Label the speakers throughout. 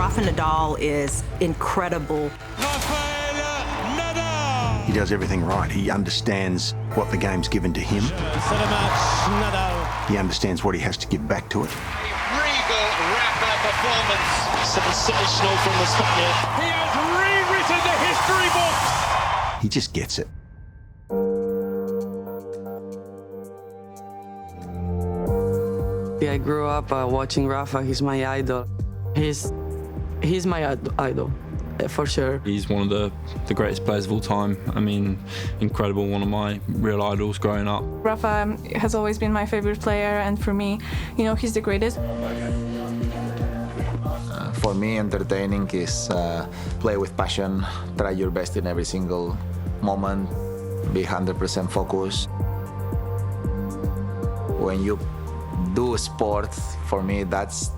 Speaker 1: Rafa Nadal is incredible.
Speaker 2: Rafael Nadal!
Speaker 3: He does everything right. He understands what the game's given to him.
Speaker 2: Nadal.
Speaker 3: He understands what he has to give back to it.
Speaker 4: Regal Rafa performance. Sensational from the Spaniard.
Speaker 2: He has rewritten the history books!
Speaker 3: He just gets it.
Speaker 5: I grew up watching Rafa. He's my idol. He's my idol, for sure.
Speaker 6: He's one of the greatest players of all time. I mean, incredible, one of my real idols growing up.
Speaker 7: Rafa has always been my favorite player, and for me, you know, he's the greatest.
Speaker 8: For me, entertaining is play with passion, try your best in every single moment, be 100% focused. When you do sport, for me, that's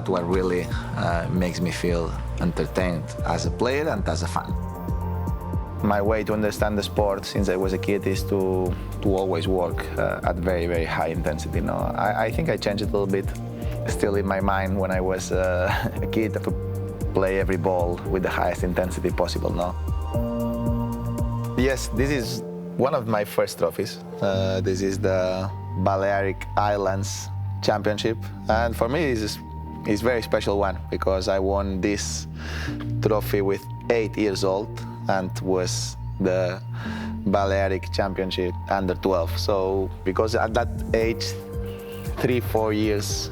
Speaker 8: what really makes me feel entertained as a player and as a fan. My way to understand the sport since I was a kid is to always work at very, very high intensity. No, I think I changed it a little bit. Still in my mind when I was a kid to play every ball with the highest intensity possible. No. Yes, this is one of my first trophies. This is the Balearic Islands Championship, and for me it's a very special one because I won this trophy with 8 years old and was the Balearic Championship under 12. So because at that age, 3-4 years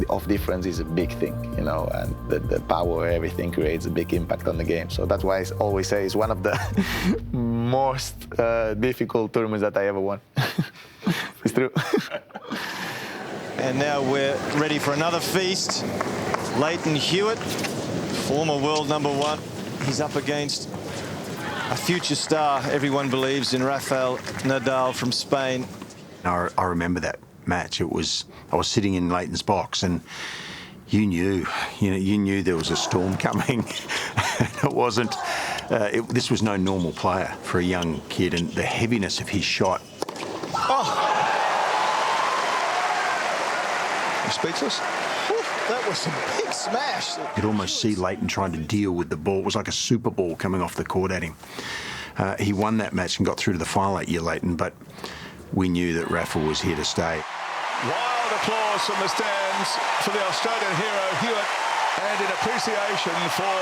Speaker 8: of difference is a big thing, you know, and the power, everything creates a big impact on the game. So that's why I always say it's one of the most difficult tournaments that I ever won. It's true.
Speaker 9: And now we're ready for another feast. Leighton Hewitt, former world #1. He's up against a future star, everyone believes, in Rafael Nadal from Spain.
Speaker 3: I remember that match. I was sitting in Leighton's box, and you knew there was a storm coming. It wasn't. This was no normal player for a young kid, and the heaviness of his shot.
Speaker 9: Oh! You're speechless? Whew, that was a big smash.
Speaker 3: You could almost see Leighton trying to deal with the ball. It was like a super ball coming off the court at him. He won that match and got through to the final that year, Leighton, but we knew that Rafa was here to stay.
Speaker 10: Wild applause from the stands for the Australian hero Hewitt, and in appreciation for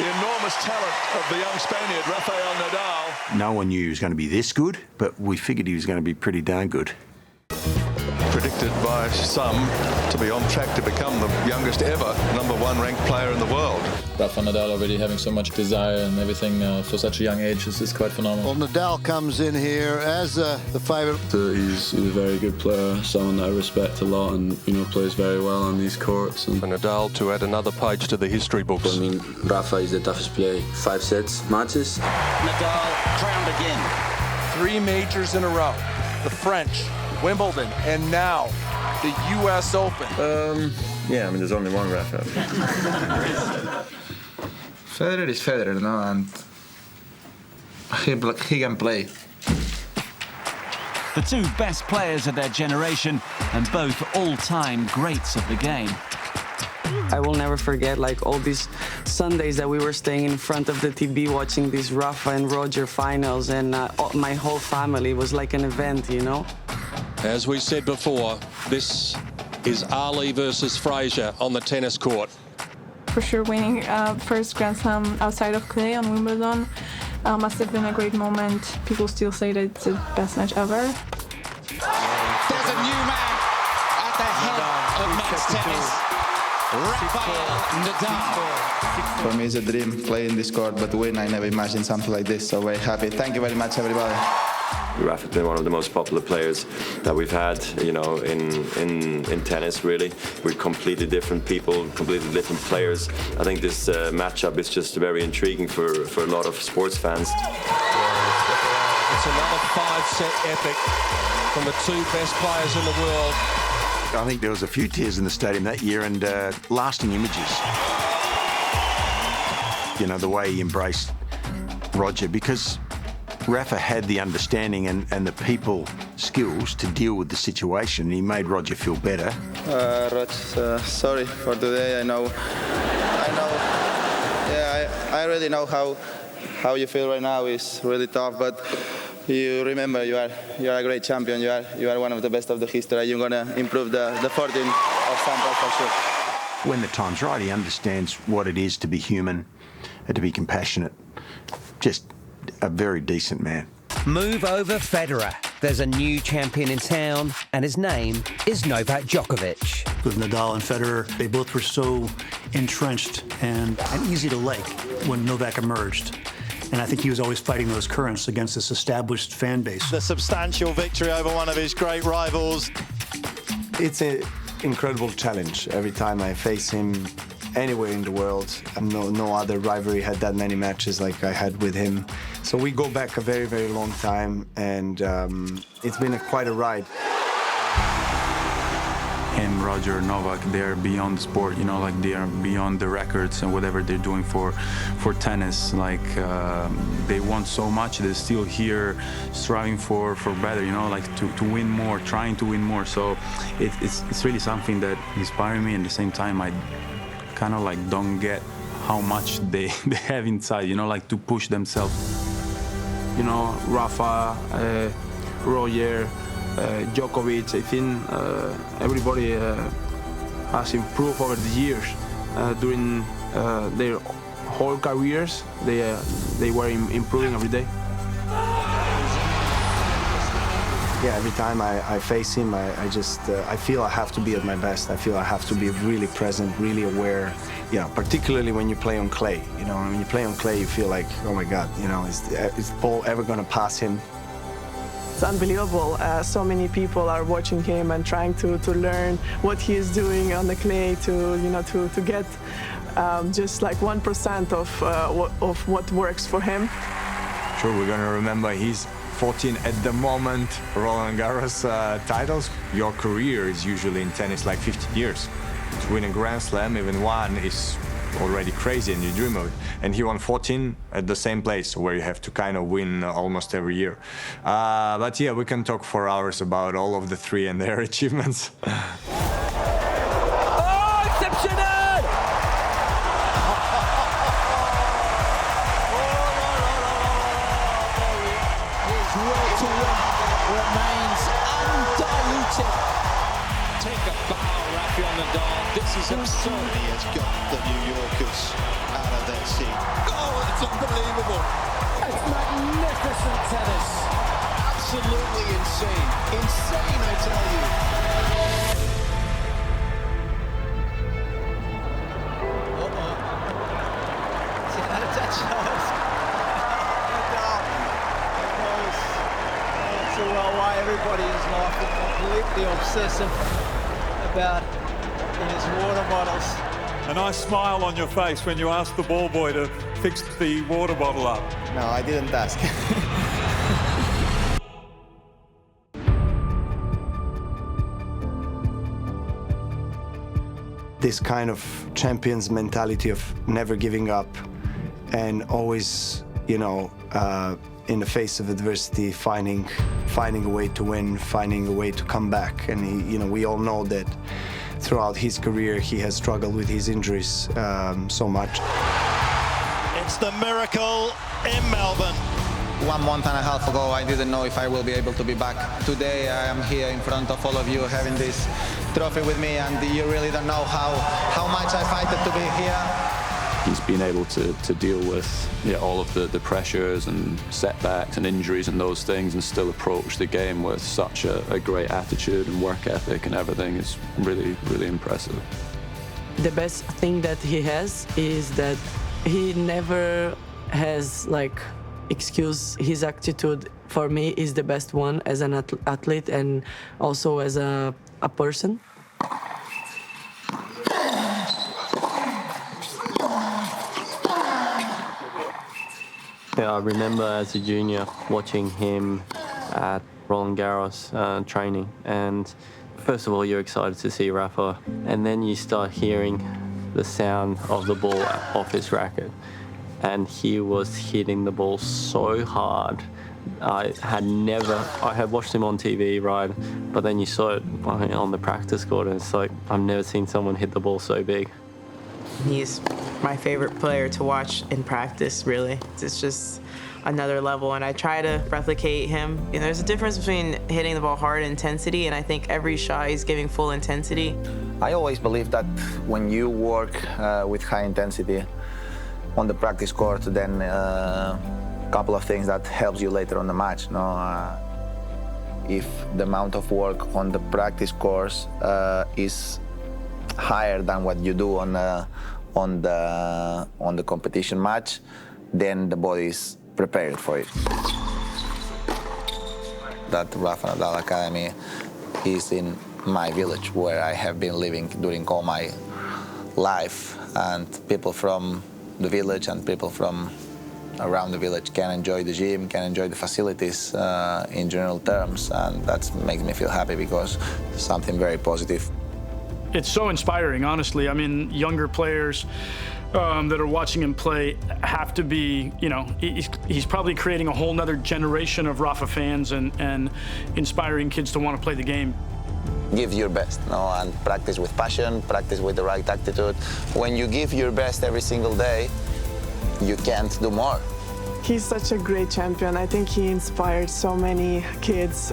Speaker 10: the enormous talent of the young Spaniard Rafael Nadal.
Speaker 3: No one knew he was going to be this good, but we figured he was going to be pretty darn good.
Speaker 10: Predicted by some to be on track to become the youngest ever #1 ranked player in the world.
Speaker 11: Rafa Nadal already having so much desire and everything for such a young age is quite phenomenal.
Speaker 12: Well, Nadal comes in here as the favourite.
Speaker 11: He's a very good player, someone that I respect a lot, and plays very well on these courts. And
Speaker 10: for Nadal to add another page to the history books.
Speaker 13: I mean, Rafa is the toughest player. 5 sets matches.
Speaker 4: Nadal crowned again.
Speaker 14: 3 majors in a row. The French, Wimbledon, and now the US Open.
Speaker 13: Yeah, I mean, there's only one Rafael.
Speaker 8: Federer is Federer, no, and he can play.
Speaker 15: The two best players of their generation and both all-time greats of the game.
Speaker 5: I will never forget all these Sundays that we were staying in front of the TV watching these Rafa and Roger finals, and my whole family was like an event,
Speaker 10: As we said before, this is Ali versus Frazier on the tennis court.
Speaker 7: For sure, winning first Grand Slam outside of clay on Wimbledon must have been a great moment. People still say that it's the best match ever.
Speaker 4: There's a new man at the head of men's tennis. Rafael Nadal.
Speaker 8: For me, it's a dream playing this court, but win, I never imagined something like this, so very happy. Thank you very much, everybody.
Speaker 16: Rafa's been one of the most popular players that we've had, in tennis, really. We're completely different people, completely different players. I think this matchup is just very intriguing for a lot of sports fans.
Speaker 10: It's another 5-set epic from the two best players in the world.
Speaker 3: I think there was a few tears in the stadium that year, and lasting images. The way he embraced Roger, because Rafa had the understanding and the people skills to deal with the situation. He made Roger feel better.
Speaker 8: Rog, sorry for today. I know. Yeah, I really know how you feel right now is really tough, but you remember you are a great champion. You are one of the best of the history. You're gonna improve the 14 of Sampa for sure.
Speaker 3: When the time's right, he understands what it is to be human and to be compassionate. Just a very decent man.
Speaker 17: Move over Federer. There's a new champion in town, and his name is Novak Djokovic.
Speaker 18: With Nadal and Federer, they both were so entrenched and easy to like when Novak emerged. And I think he was always fighting those currents against this established fan base.
Speaker 9: The substantial victory over one of his great rivals.
Speaker 19: It's an incredible challenge. Every time I face him anywhere in the world, no other rivalry had that many matches like I had with him. So we go back a very, very long time, and it's been quite a ride.
Speaker 11: Him, Roger, Novak, they're beyond the sport, you know, like they are beyond the records and whatever they're doing for tennis. Like they want so much, they're still here striving for better, you know, like to win more, trying to win more. So it's really something that inspires me. At the same time, I kind of like don't get how much they have inside, you know, like to push themselves.
Speaker 6: You know, Rafa, Roger, Djokovic, I think everybody has improved over the years. During their whole careers, they were improving every day.
Speaker 19: Yeah, every time I face him, I feel I have to be at my best. I feel I have to be really present, really aware. You know, particularly when you play on clay. You know, when you play on clay, you feel like, oh my God, you know, is Paul ever going to pass him?
Speaker 5: It's unbelievable. So many people are watching him and trying to learn what he is doing on the clay to get just like 1% of what works for him.
Speaker 20: Sure, we're going to remember he's 14 at the moment Roland-Garros titles. Your career is usually in tennis like 15 years. To win a Grand Slam, even one, is already crazy and you dream of it. And he won 14 at the same place, where you have to kind of win almost every year. But yeah, we can talk for hours about all of the three and their achievements.
Speaker 2: Oh, exceptional!
Speaker 4: His will to win remains undiluted.
Speaker 2: Take a bow, Rafael Nadal. This is absurd.
Speaker 9: He has got the New Yorkers out of their seat.
Speaker 2: Oh, it's unbelievable. It's magnificent tennis.
Speaker 9: Absolutely insane. Insane, I tell you.
Speaker 21: Why everybody is laughing, completely obsessive about his water bottles.
Speaker 2: A nice smile on your face when you asked the ball boy to fix the water bottle up.
Speaker 8: No, I didn't ask.
Speaker 19: This kind of champion's mentality of never giving up and always, you know, in the face of adversity, finding a way to win, finding a way to come back. And he, you know, we all know that throughout his career he has struggled with his injuries so much.
Speaker 9: It's the miracle in Melbourne.
Speaker 8: 1 month and a half ago, I didn't know if I will be able to be back. Today, I am here in front of all of you having this trophy with me, and you really don't know how much I fight to be here.
Speaker 11: He's been able to deal with all of the pressures and setbacks and injuries and those things, and still approach the game with such a great attitude and work ethic and everything. Is really, really impressive.
Speaker 5: The best thing that he has is that he never has like excuse. His attitude for me is the best one as an athlete and also as a person.
Speaker 22: Yeah, I remember as a junior watching him at Roland-Garros training, and first of all you're excited to see Rafa, and then you start hearing the sound of the ball off his racket, and he was hitting the ball so hard I had watched him on TV, right? But then you saw it on the practice court, and it's like, I've never seen someone hit the ball so big.
Speaker 5: He's my favorite player to watch in practice, really. It's just another level, and I try to replicate him. You know, there's a difference between hitting the ball hard and intensity, and I think every shot he's giving full intensity.
Speaker 8: I always believe that when you work with high intensity on the practice court, then couple of things that helps you later on the match. No, if the amount of work on the practice course is higher than what you do on the competition match, then the body is prepared for it. That Rafa Nadal Academy is in my village, where I have been living during all my life, and people from the village and people from around the village can enjoy the gym, can enjoy the facilities in general terms, and that makes me feel happy because it's something very positive.
Speaker 1: It's so inspiring, honestly. I mean, younger players that are watching him play have to be, you know, he's probably creating a whole nother generation of Rafa fans and inspiring kids to want to play the game.
Speaker 8: Give your best, no, and practice with passion, practice with the right attitude. When you give your best every single day, you can't do more.
Speaker 12: He's such a great champion. I think he inspired so many kids,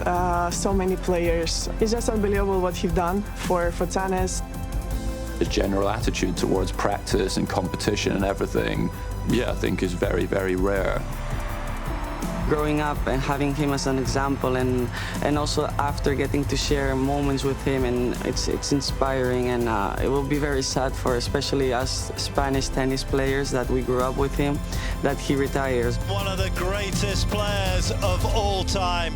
Speaker 12: so many players. It's just unbelievable what he's done for tennis.
Speaker 23: His general attitude towards practice and competition and everything, yeah, I think is very, very rare.
Speaker 5: Growing up and having him as an example, and also after getting to share moments with him, and it's inspiring, and it will be very sad for especially us Spanish tennis players that we grew up with him, that he retires.
Speaker 9: One of the greatest players of all time.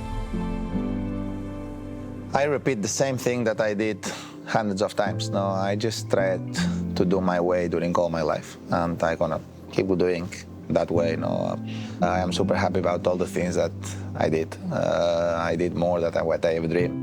Speaker 8: I repeat the same thing that I did hundreds of times. No, I just tried to do my way during all my life, and I'm gonna keep doing that way. No, I am super happy about all the things that I did. I did more than what I ever dreamed.